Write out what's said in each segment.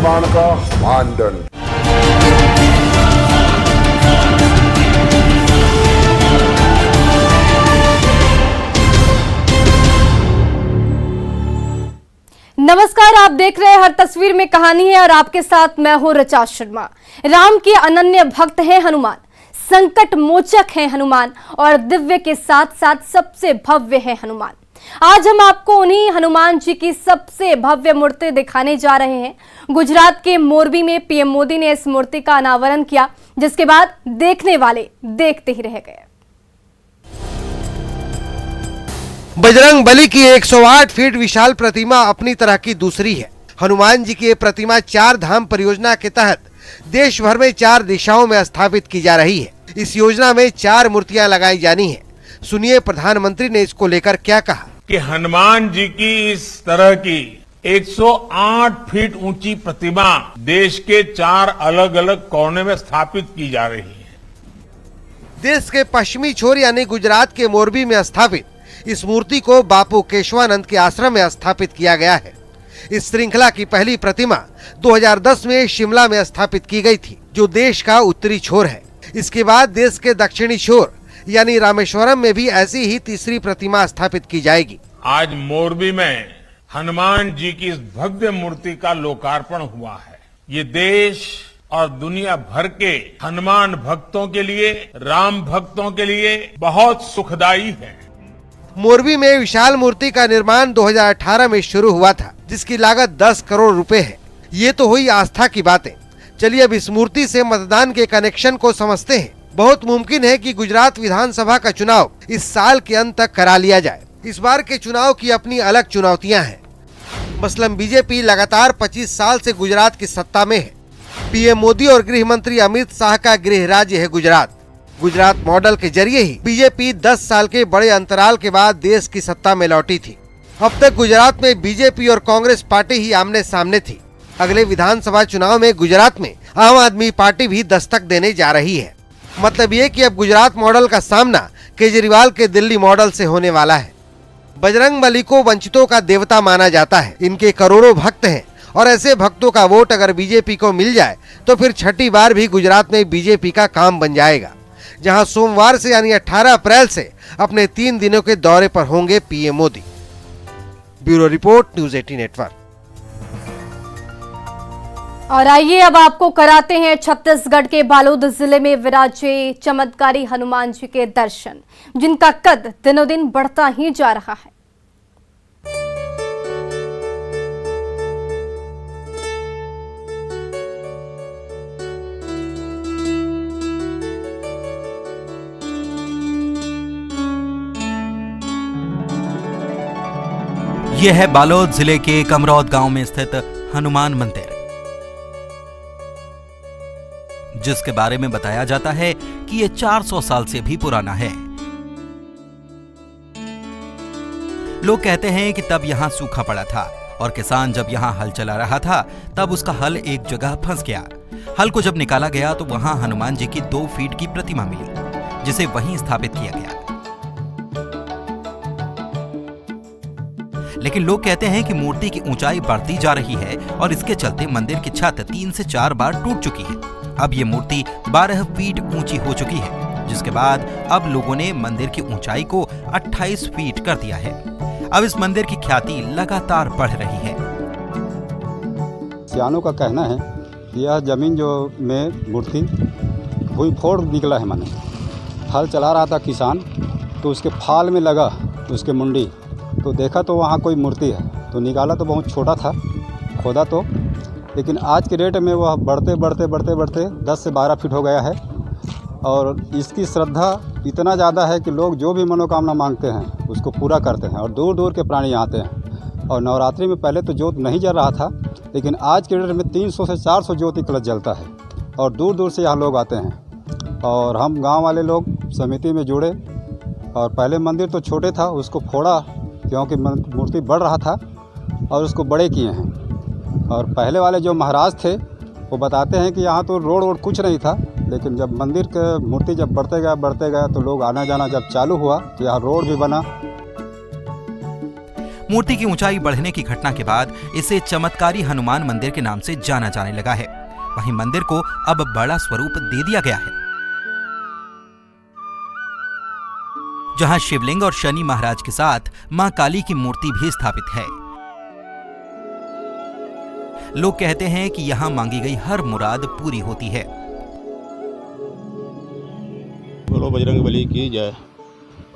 निर्माण का मानदंड। नमस्कार, आप देख रहे हैं हर तस्वीर में कहानी है और आपके साथ मैं हूं ऋचा शर्मा। राम के अनन्य भक्त हैं हनुमान, संकट मोचक हैं हनुमान और दिव्य के साथ साथ सबसे भव्य है हनुमान। आज हम आपको उन्हीं हनुमान जी की सबसे भव्य मूर्ति दिखाने जा रहे हैं। गुजरात के मोरबी में पीएम मोदी ने इस मूर्ति का अनावरण किया, जिसके बाद देखने वाले देखते ही रह गए। बजरंग बली की 108 फीट विशाल प्रतिमा अपनी तरह की दूसरी है। हनुमान जी की ये प्रतिमा 4 धाम परियोजना के तहत देश भर में 4 दिशाओं में स्थापित की जा रही है। इस योजना में 4 मूर्तियां लगाई जानी है। सुनिए प्रधानमंत्री ने इसको लेकर क्या कहा। कि हनुमान जी की इस तरह की 108 फीट ऊंची प्रतिमा देश के 4 अलग अलग कोने में स्थापित की जा रही है। देश के पश्चिमी छोर यानी गुजरात के मोरबी में स्थापित इस मूर्ति को बापू केशवानंद के आश्रम में स्थापित किया गया है। इस श्रृंखला की पहली प्रतिमा 2010 में शिमला में स्थापित की गई थी, जो देश का उत्तरी छोर है। इसके बाद देश के दक्षिणी छोर यानी रामेश्वरम में भी ऐसी ही तीसरी प्रतिमा स्थापित की जाएगी। आज मोरबी में हनुमान जी की इस भव्य मूर्ति का लोकार्पण हुआ है। ये देश और दुनिया भर के हनुमान भक्तों के लिए, राम भक्तों के लिए बहुत सुखदायी है। मोरबी में विशाल मूर्ति का निर्माण 2018 में शुरू हुआ था, जिसकी लागत 10 करोड़ रुपए है। ये तो हुई आस्था की बातें। चलिए अब इस मूर्ति से मतदान के कनेक्शन को समझते हैं। बहुत मुमकिन है कि गुजरात विधानसभा का चुनाव इस साल के अंत तक करा लिया जाए। इस बार के चुनाव की अपनी अलग चुनौतियां हैं। मसलन बीजेपी लगातार 25 साल से गुजरात की सत्ता में है। पीएम मोदी और गृह मंत्री अमित शाह का गृह राज्य है गुजरात। गुजरात मॉडल के जरिए ही बीजेपी 10 साल के बड़े अंतराल के बाद देश की सत्ता में लौटी थी। अब तक गुजरात में बीजेपी और कांग्रेस पार्टी ही आमने सामने थी। अगले विधानसभा चुनाव में गुजरात में आम आदमी पार्टी भी दस्तक देने जा रही है। मतलब ये कि अब गुजरात मॉडल का सामना केजरीवाल के दिल्ली मॉडल से होने वाला है। बजरंग बली को वंचितों का देवता माना जाता है। इनके करोड़ों भक्त हैं और ऐसे भक्तों का वोट अगर बीजेपी को मिल जाए तो फिर छठी बार भी गुजरात में बीजेपी का काम बन जाएगा, जहां सोमवार से यानी 18 अप्रैल से अपने 3 दिनों के दौरे पर होंगे PM Modi. Bureau report, news 18 network. और आइए अब आपको कराते हैं छत्तीसगढ़ के बालोद जिले में विराजे चमत्कारी हनुमान जी के दर्शन, जिनका कद दिनों दिन बढ़ता ही जा रहा है। यह है बालोद जिले के कमरौद गांव में स्थित हनुमान मंदिर, जिसके बारे में बताया जाता है कि यह 400 साल से भी पुराना है। लोग कहते हैं कि तब यहां सूखा पड़ा था और किसान जब यहां हल चला रहा था तब उसका हल एक जगह फंस गया। हल को जब निकाला गया तो वहां हनुमान जी की 2 फीट की प्रतिमा मिली, जिसे वहीं स्थापित किया गया। लेकिन लोग कहते हैं कि मूर्ति की ऊंचाई बढ़ती जा रही है और इसके चलते मंदिर की छत 3 से 4 बार टूट चुकी है। अब ये मूर्ति 12 फीट ऊंची हो चुकी है, जिसके बाद अब लोगों ने मंदिर की ऊंचाई को 28 फीट कर दिया है। अब इस मंदिर की ख्याति लगातार बढ़ रही है। सियानों का कहना है कि यह जमीन जो में मूर्ति भूई फोड़ निकला है। मैंने हल चला रहा था किसान, तो उसके फाल में लगा उसके मुंडी, तो देखा तो वहाँ कोई मूर्ति है, तो निकाला तो बहुत छोटा था, खोदा तो, लेकिन आज के डेट में वह बढ़ते बढ़ते बढ़ते बढ़ते 10 से 12 फीट हो गया है। और इसकी श्रद्धा इतना ज़्यादा है कि लोग जो भी मनोकामना मांगते हैं उसको पूरा करते हैं और दूर दूर के प्राणी आते हैं। और नवरात्रि में पहले तो ज्योत नहीं जल रहा था, लेकिन आज के डेट में 300 से 400 ज्योति कलश जलता है और दूर दूर से यहाँ लोग आते हैं। और हम गाँव वाले लोग समिति में जुड़े और पहले मंदिर तो छोटे था, उसको फोड़ा क्योंकि मूर्ति बढ़ रहा था और उसको बड़े किए हैं। और पहले वाले जो महाराज थे वो बताते हैं कि यहाँ तो रोड वोड कुछ नहीं था, लेकिन जब मंदिर के मूर्ति जब बढ़ते गया तो लोग आना जाना जब चालू हुआ तो यहाँ रोड भी बना। मूर्ति की ऊंचाई बढ़ने की घटना के बाद इसे चमत्कारी हनुमान मंदिर के नाम से जाना जाने लगा है। वहीं मंदिर को अब बड़ा स्वरूप दे दिया गया है, जहां शिवलिंग और शनि महाराज के साथ मां काली की मूर्ति भी स्थापित है। लोग कहते हैं कि यहां मांगी गई हर मुराद पूरी होती है। बोलो बजरंगबली की जय।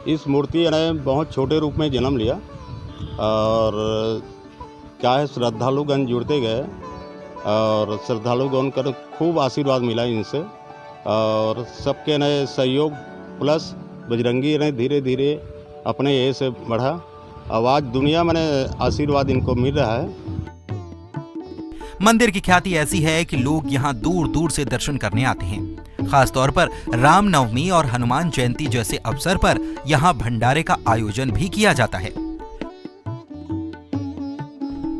इस मूर्ति ने बहुत छोटे रूप में जन्म लिया और क्या है, श्रद्धालुगण जुड़ते गए और श्रद्धालुगण का खूब आशीर्वाद मिला इनसे और सबके नए सहयोग प्लस बजरंगी ने धीरे धीरे अपने ये से बढ़ा। अब आज दुनिया में आशीर्वाद इनको मिल रहा है। मंदिर की ख्याति ऐसी है कि लोग यहाँ दूर दूर से दर्शन करने आते हैं। खास तौर पर रामनवमी और हनुमान जयंती जैसे अवसर पर यहाँ भंडारे का आयोजन भी किया जाता है।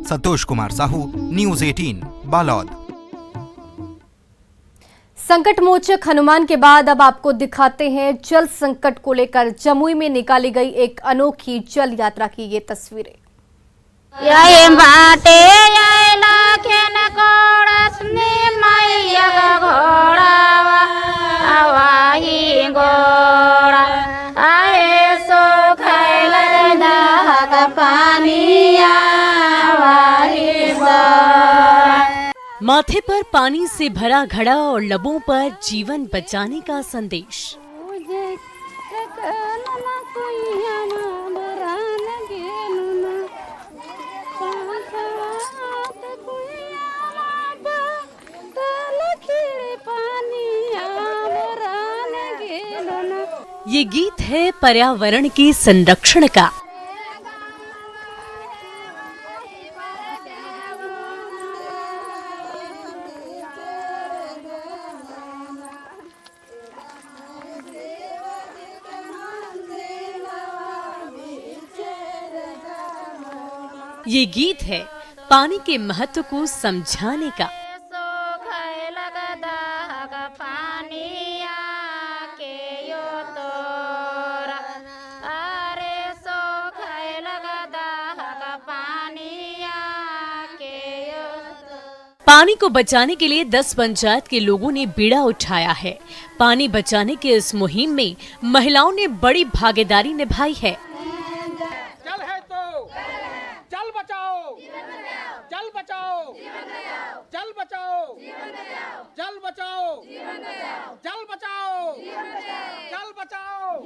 संतोष कुमार साहू, न्यूज़ 18, बालोद। संकट मोचक हनुमान के बाद अब आपको दिखाते हैं जल संकट को लेकर जमुई में निकाली गई एक अनोखी जल यात्रा की ये तस्वीरें। यही बाटे लाखेन कोड़सने मैया घोड़ावा आवाही घोड़ा आए सो खैल दाग पानी आवाही घोड़ा। माथे पर पानी से भरा घड़ा और लबों पर जीवन बचाने का संदेश। ये गीत है पर्यावरण के संरक्षण का। ये गीत है पानी के महत्व को समझाने का। पानी को बचाने के लिए 10 पंचायत के लोगों ने बीड़ा उठाया है। पानी बचाने के इस मुहिम में महिलाओं ने बड़ी भागीदारी निभाई है। जल है तो जल बचाओ, जल बचाओ, जल बचाओ, जल बचाओ, जल बचाओ, जल बचाओ,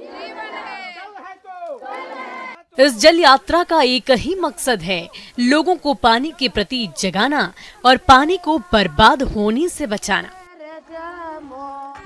जल है तो। इस जल यात्रा का एक ही मकसद है, लोगों को पानी के प्रति जगाना और पानी को बर्बाद होने से बचाना।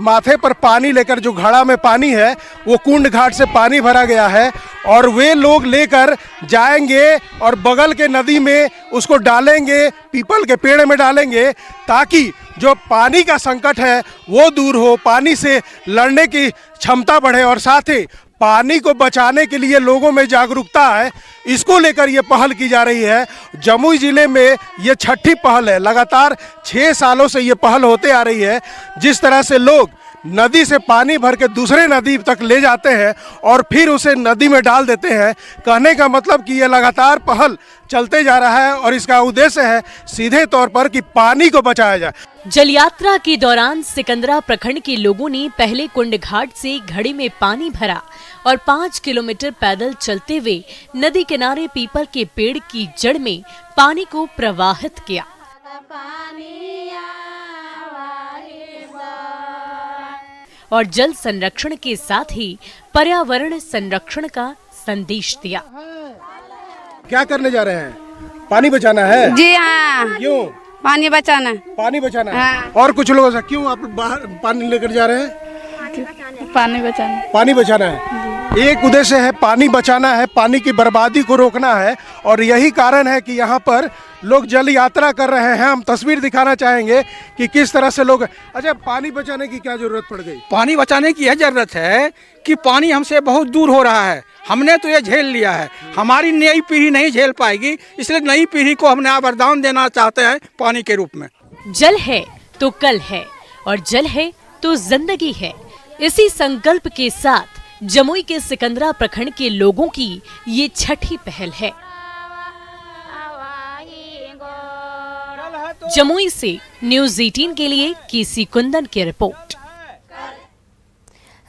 माथे पर पानी लेकर जो घड़ा में पानी है वो कुंड घाट से पानी भरा गया है और वे लोग लेकर जाएंगे और बगल के नदी में उसको डालेंगे, पीपल के पेड़ में डालेंगे, ताकि जो पानी का संकट है वो दूर हो, पानी से लड़ने की क्षमता बढ़े और साथ ही पानी को बचाने के लिए लोगों में जागरूकता है। इसको लेकर ये पहल की जा रही है। जमुई जिले में ये छठी पहल है। लगातार 6 सालों से ये पहल होते आ रही है। जिस तरह से लोग नदी से पानी भर के दूसरे नदी तक ले जाते हैं और फिर उसे नदी में डाल देते हैं, कहने का मतलब कि ये लगातार पहल चलते जा रहा है और इसका उद्देश्य है सीधे तौर पर कि पानी को बचाया जाए। जल यात्रा के दौरान सिकंदरा प्रखंड के लोगों ने पहले कुंड घाट से घड़ी में पानी भरा और 5 किलोमीटर पैदल चलते हुए नदी किनारे पीपल के पेड़ की जड़ में पानी को प्रवाहित किया और जल संरक्षण के साथ ही पर्यावरण संरक्षण का संदेश दिया। क्या करने जा रहे हैं? पानी बचाना है? जी हाँ। क्यों? पानी बचाना। पानी बचाना है। हाँ। और कुछ लोगों से क्यों आप बाहर पानी लेकर जा रहे हैं? पानी बचाना। पानी बचाना है। एक उद्देश्य है पानी बचाना है, पानी की बर्बादी को रोकना है और यही कारण है कि यहाँ पर लोग जल यात्रा कर रहे हैं। हम तस्वीर दिखाना चाहेंगे कि किस तरह से लोग। अच्छा, पानी बचाने की क्या जरूरत पड़ गई? पानी बचाने की यह जरूरत है कि पानी हमसे बहुत दूर हो रहा है। हमने तो ये झेल लिया है, हमारी नई पीढ़ी नहीं झेल पाएगी, इसलिए नई पीढ़ी को हमने वरदान देना चाहते हैं पानी के रूप में। जल है तो कल है और जल है तो जिंदगी है। इसी संकल्प के साथ जमुई के सिकंदरा प्रखंड के लोगों की ये छठी पहल है। जमुई से न्यूज़ 18 के लिए केसी कुंदन की रिपोर्ट।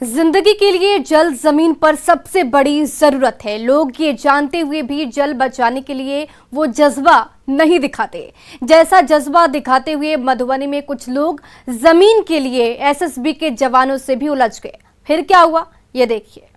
जिंदगी के लिए जल जमीन पर सबसे बड़ी जरूरत है। लोग ये जानते हुए भी जल बचाने के लिए वो जज्बा नहीं दिखाते, जैसा जज्बा दिखाते हुए मधुबनी में कुछ लोग जमीन के लिए एसएसबी के जवानों से भी उलझ गए। फिर क्या हुआ, ये देखिए।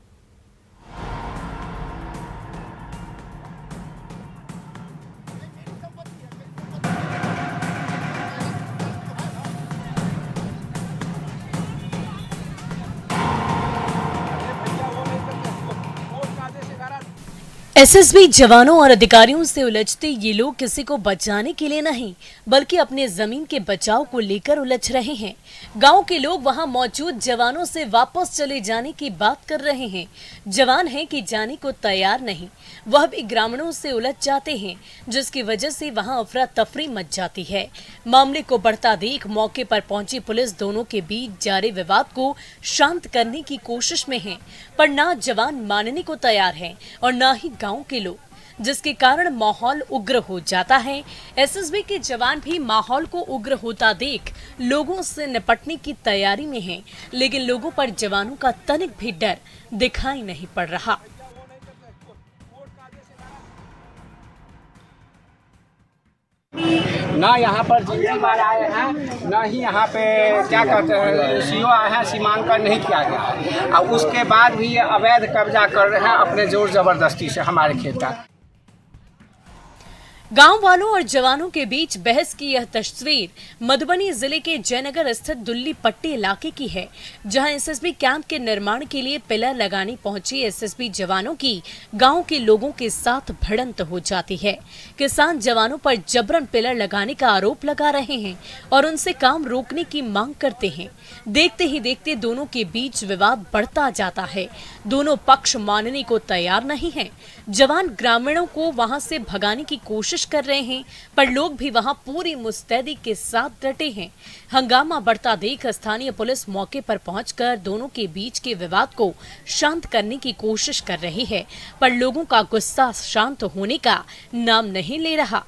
एसएसबी जवानों और अधिकारियों से उलझते ये लोग किसी को बचाने के लिए नहीं बल्कि अपने जमीन के बचाव को लेकर उलझ रहे हैं। गांव के लोग वहां मौजूद जवानों से वापस चले जाने की बात कर रहे हैं। जवान हैं कि जाने को तैयार नहीं, वह भी ग्रामीणों से उलझ जाते हैं, जिसकी वजह से वहां अफरा तफरी मच जाती है। मामले को बढ़ता देख मौके पर पहुंची पुलिस दोनों के बीच जारी विवाद को शांत करने की कोशिश में है, पर ना जवान मानने को तैयार है और ना ही गांव के लोग, जिसके कारण माहौल उग्र हो जाता है। एसएसबी के जवान भी माहौल को उग्र होता देख लोगों से निपटने की तैयारी में हैं, लेकिन लोगों पर जवानों का तनिक भी डर दिखाई नहीं पड़ रहा। ना यहाँ पर जिंदगी मार आए हैं, ना ही यहाँ पे क्या कहते हैं सीओ आए हैं, सीमांकन नहीं किया गया है और उसके बाद भी ये अवैध कब्जा कर रहे हैं अपने जोर जबरदस्ती से हमारे खेत का। गांव वालों और जवानों के बीच बहस की यह तस्वीर मधुबनी जिले के जयनगर स्थित दुल्ली पट्टी इलाके की है, जहां एसएसबी कैंप के निर्माण के लिए पिलर लगाने पहुंचे एसएसबी जवानों की गांव के लोगों के साथ भिड़ंत हो जाती है। किसान जवानों पर जबरन पिलर लगाने का आरोप लगा रहे हैं और उनसे काम रोकने की मांग करते हैं। देखते ही देखते दोनों के बीच विवाद बढ़ता जाता है। दोनों पक्ष मानने को तैयार नहीं है। जवान ग्रामीणों को वहां से भगाने की कोशिश कर रहे हैं, पर लोग भी वहां पूरी मुस्तैदी के साथ डटे हैं। हंगामा बढ़ता देख स्थानीय पुलिस मौके पर पहुंचकर दोनों के बीच के विवाद को शांत करने की कोशिश कर रही है, पर लोगों का गुस्सा शांत होने का नाम नहीं ले रहा।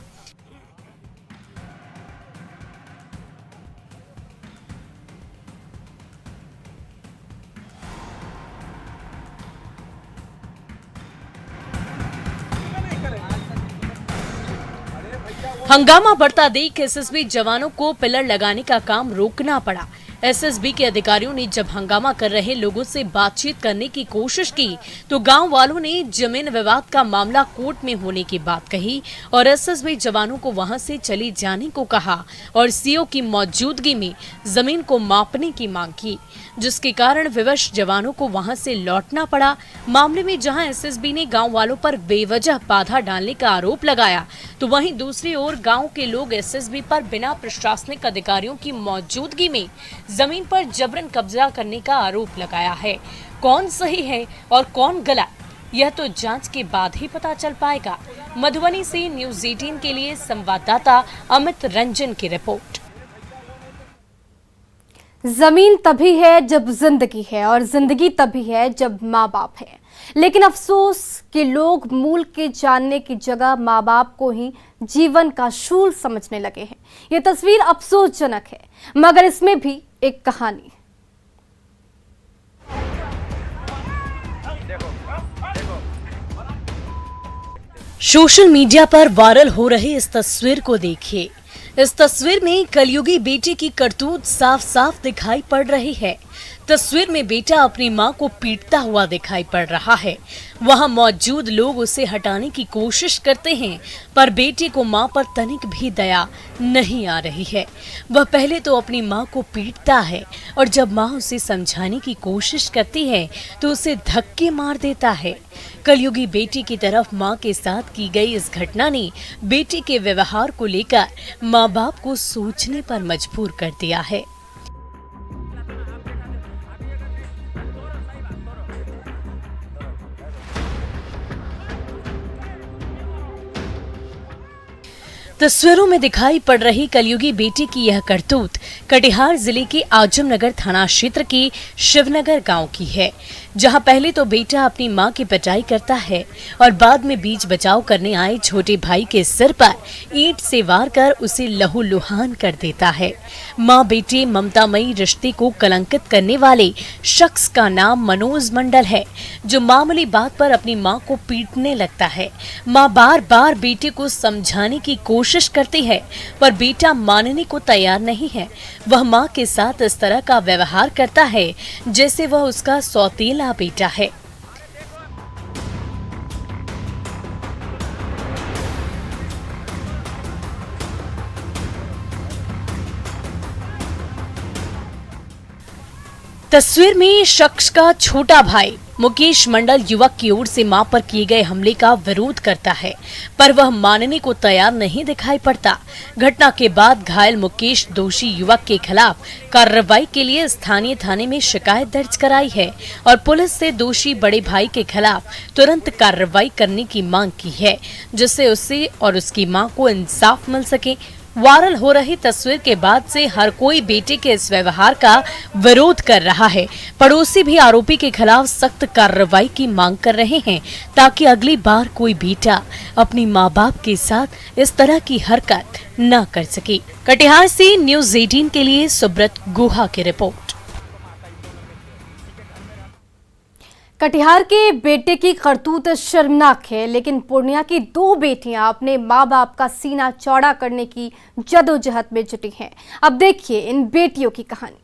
हंगामा बढ़ता देख एसएसबी जवानों को पिलर लगाने का काम रोकना पड़ा। एसएसबी के अधिकारियों ने जब हंगामा कर रहे लोगों से बातचीत करने की कोशिश की तो गांव वालों ने जमीन विवाद का मामला कोर्ट में होने की बात कही और एसएसबी जवानों को वहां से चले जाने को कहा और सीओ की मौजूदगी में जमीन को मापने की मांग की, जिसके कारण विवश जवानों को वहां से लौटना पड़ा। मामले में जहां एसएसबी ने गांव वालों पर बेवजह बाधा डालने का आरोप लगाया, तो वहीं दूसरी ओर गांव के लोग एसएसबी पर बिना प्रशासनिक अधिकारियों की मौजूदगी में जमीन पर जबरन कब्जा करने का आरोप लगाया है। कौन सही है और कौन गलत, यह तो जांच के बाद ही पता चल पाएगा। मधुबनी से न्यूज़ 18 के लिए संवाददाता अमित रंजन की रिपोर्ट। जमीन तभी है जब जिंदगी है और जिंदगी तभी है जब माँ बाप है, लेकिन अफसोस कि लोग मूल के जानने की जगह माँ बाप को ही जीवन का शूल समझने लगे हैं। ये तस्वीर अफसोसजनक है, मगर इसमें भी एक कहानी। सोशल मीडिया पर वायरल हो रही इस तस्वीर को देखिए। इस तस्वीर में कलयुगी बेटे की करतूत साफ साफ दिखाई पड़ रही है। तस्वीर में बेटा अपनी मां को पीटता हुआ दिखाई पड़ रहा है। वहां मौजूद लोग उसे हटाने की कोशिश करते हैं, पर बेटे को मां पर तनिक भी दया नहीं आ रही है। वह पहले तो अपनी मां को पीटता है और जब मां उसे समझाने की कोशिश करती है तो उसे धक्के मार देता है। कलयुगी बेटी की तरफ मां के साथ की गई इस घटना ने बेटे के व्यवहार को लेकर मां बाप को सोचने पर मजबूर कर दिया है। तस्वीरों में दिखाई पड़ रही कलयुगी बेटी की यह करतूत कटिहार जिले के आजमनगर थाना क्षेत्र के शिवनगर गांव की है, जहां पहले तो बेटा अपनी मां की पिटाई करता है और बाद में बीच बचाव करने आए छोटे भाई के सिर पर ईंट से वार कर उसे लहूलुहान कर देता है। मां बेटे ममतामयी रिश्ते को कलंकित करने वाले शख्स का नाम मनोज मंडल है, जो मामूली बात पर अपनी मां को पीटने लगता है। मां बार बार बेटे को समझाने की कोशिश करती है, पर बेटा मानने को तैयार नहीं है। वह मां के साथ इस तरह का व्यवहार करता है जैसे वह उसका सौतेला बेटा है। तस्वीर में शख्स का छोटा भाई मुकेश मंडल युवक की ओर से मां पर किए गए हमले का विरोध करता है, पर वह मानने को तैयार नहीं दिखाई पड़ता। घटना के बाद घायल मुकेश दोषी युवक के खिलाफ कार्रवाई के लिए स्थानीय थाने में शिकायत दर्ज कराई है और पुलिस से दोषी बड़े भाई के खिलाफ तुरंत कार्रवाई करने की मांग की है, जिससे उसे और उसकी मां को इंसाफ मिल सके। वायरल हो रही तस्वीर के बाद से हर कोई बेटे के इस व्यवहार का विरोध कर रहा है। पड़ोसी भी आरोपी के खिलाफ सख्त कार्रवाई की मांग कर रहे हैं, ताकि अगली बार कोई बेटा अपनी माँ बाप के साथ इस तरह की हरकत न कर सके। कटिहार से न्यूज़ 18 के लिए सुब्रत गुहा की रिपोर्ट। कटिहार के बेटे की करतूत शर्मनाक है, लेकिन पूर्णिया की 2 बेटियां अपने माँ बाप का सीना चौड़ा करने की जदोजहद में जुटी हैं। अब देखिए इन बेटियों की कहानी।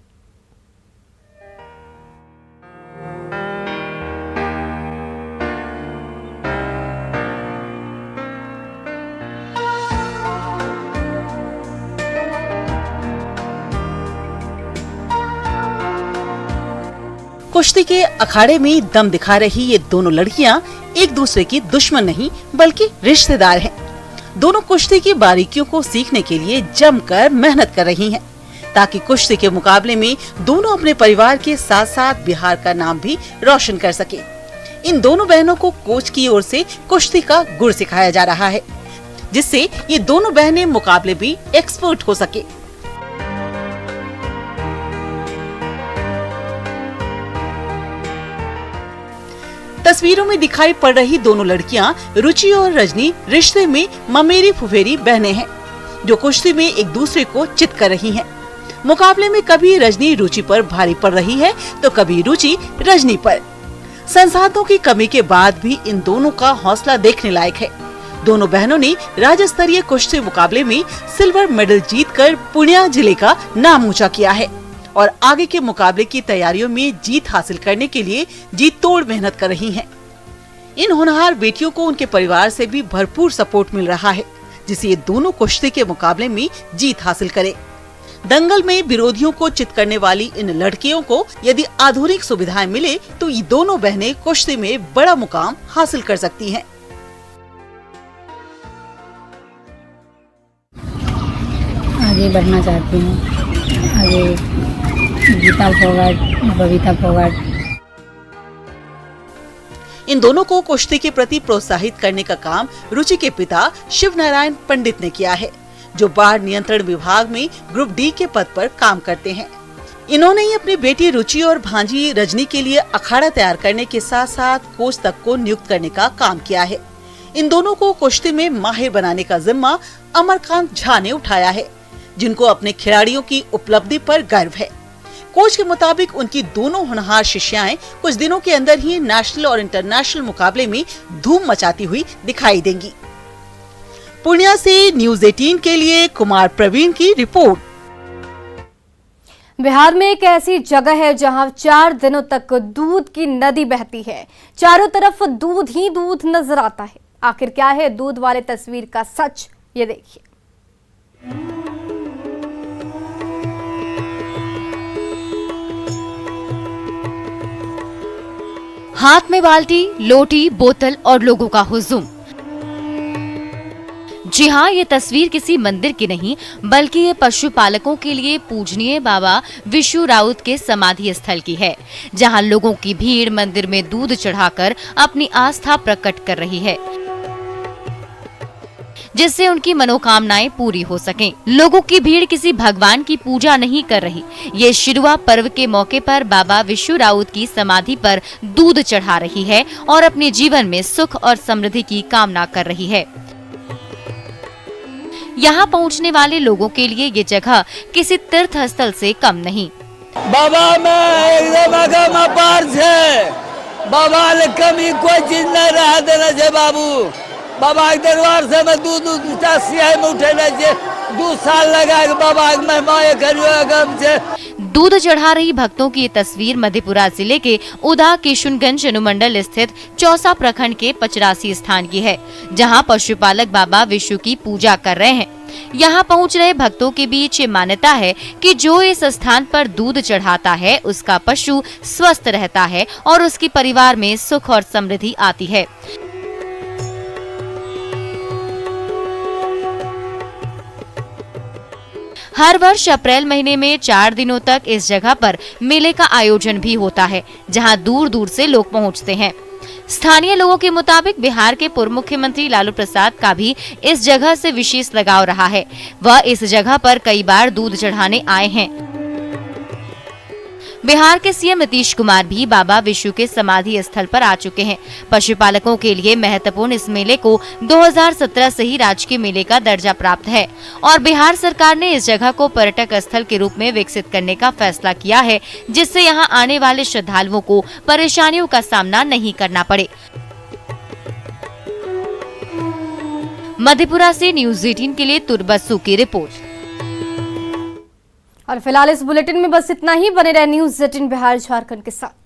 कुश्ती के अखाड़े में दम दिखा रही ये दोनों लड़कियां एक दूसरे की दुश्मन नहीं बल्कि रिश्तेदार हैं। दोनों कुश्ती की बारीकियों को सीखने के लिए जमकर मेहनत कर रही हैं, ताकि कुश्ती के मुकाबले में दोनों अपने परिवार के साथ साथ बिहार का नाम भी रोशन कर सके। इन दोनों बहनों को कोच की ओर से कुश्ती का गुर सिखाया जा रहा है, जिससे ये दोनों बहनें मुकाबले भी एक्सपर्ट हो सके। तस्वीरों में दिखाई पड़ रही दोनों लड़कियां रुचि और रजनी रिश्ते में ममेरी फुफेरी बहनें हैं, जो कुश्ती में एक दूसरे को चित कर रही हैं। मुकाबले में कभी रजनी रुचि पर भारी पड़ रही है तो कभी रुचि रजनी पर। संसाधनों की कमी के बाद भी इन दोनों का हौसला देखने लायक है। दोनों बहनों ने राज्य स्तरीय कुश्ती मुकाबले में सिल्वर मेडल जीतकर पूर्णिया जिले का नाम ऊंचा किया है और आगे के मुकाबले की तैयारियों में जीत हासिल करने के लिए जी तोड़ मेहनत कर रही हैं। इन होनहार बेटियों को उनके परिवार से भी भरपूर सपोर्ट मिल रहा है, जिससे ये दोनों कुश्ती के मुकाबले में जीत हासिल करे। दंगल में विरोधियों को चित करने वाली इन लड़कियों को यदि आधुनिक सुविधाएं मिले तो ये दोनों बहनें कुश्ती में बड़ा मुकाम हासिल कर सकती हैं। आगे बढ़ना चाहती हूँ, आगे गीता फोगाट, बबीता फोगाट। इन दोनों को कुश्ती के प्रति प्रोत्साहित करने का काम रुचि के पिता शिव नारायण पंडित ने किया है, जो बाढ़ नियंत्रण विभाग में ग्रुप डी के पद पर काम करते हैं। इन्होंने ही अपनी बेटी रुचि और भांजी रजनी के लिए अखाड़ा तैयार करने के साथ साथ कोच तक को नियुक्त करने का काम किया है। इन दोनों को कुश्ती में माहिर बनाने का जिम्मा अमरकांत झा ने उठाया है, जिनको अपने खिलाड़ियों की उपलब्धि पर गर्व है। कोच के मुताबिक उनकी दोनों होनहार शिष्याएं कुछ दिनों के अंदर ही नेशनल और इंटरनेशनल मुकाबले में धूम मचाती हुई दिखाई देंगी। पूर्णिया से न्यूज़ 18 के लिए कुमार प्रवीण की रिपोर्ट। बिहार में एक ऐसी जगह है जहां 4 दिनों तक दूध की नदी बहती है। चारों तरफ दूध ही दूध नजर आता है। आखिर क्या है दूध वाले तस्वीर का सच, ये देखिए। हाथ में बाल्टी, लोटी, बोतल और लोगों का हुजूम। जी हाँ, ये तस्वीर किसी मंदिर की नहीं बल्कि ये पशुपालकों के लिए पूजनीय बाबा विशु राउत के समाधि स्थल की है, जहाँ लोगों की भीड़ मंदिर में दूध चढ़ाकर अपनी आस्था प्रकट कर रही है। जिससे उनकी मनोकामनाएं पूरी हो सकें। लोगों की भीड़ किसी भगवान की पूजा नहीं कर रही। ये शिरुआ पर्व के मौके पर बाबा विशु राउत की समाधि पर दूध चढ़ा रही है और अपने जीवन में सुख और समृद्धि की कामना कर रही है। यहाँ पहुँचने वाले लोगों के लिए ये जगह किसी तीर्थ स्थल से कम नहीं। बाबा में एकदम अगम अपार छे, बाबा ने कमी कोई चीज नहीं रहा देना छे बाबू। बाबा के दरबार से मैं दूध सियाही में उठे छे, 2 साल लगा के बाबा के महिमा करियो अगम छे। दूध चढ़ा रही भक्तों की ये तस्वीर मधेपुरा जिले के उदा किशुनगंज अनुमंडल स्थित चौसा प्रखंड के 85 स्थान की है, जहां पशुपालक बाबा विशु की पूजा कर रहे हैं। यहाँ पहुँच रहे भक्तों के बीच ये मान्यता है कि जो इस स्थान पर दूध चढ़ाता है उसका पशु स्वस्थ रहता है और उसके परिवार में सुख और समृद्धि आती है। हर वर्ष अप्रैल महीने में 4 दिनों तक इस जगह पर मेले का आयोजन भी होता है, जहां दूर दूर से लोग पहुंचते हैं। स्थानीय लोगों के मुताबिक बिहार के पूर्व मुख्यमंत्री लालू प्रसाद का भी इस जगह से विशेष लगाव रहा है। वह इस जगह पर कई बार दूध चढ़ाने आए हैं। बिहार के सीएम नीतीश कुमार भी बाबा विशु के समाधि स्थल पर आ चुके हैं। पशुपालकों के लिए महत्वपूर्ण इस मेले को 2017 से ही राजकीय मेले का दर्जा प्राप्त है और बिहार सरकार ने इस जगह को पर्यटक स्थल के रूप में विकसित करने का फैसला किया है, जिससे यहां आने वाले श्रद्धालुओं को परेशानियों का सामना नहीं करना पड़े। मधेपुरा से न्यूज़ 18 के लिए तुरबसु की रिपोर्ट। और फिलहाल इस बुलेटिन में बस इतना ही। बने रहे न्यूज़ 18 बिहार झारखंड के साथ।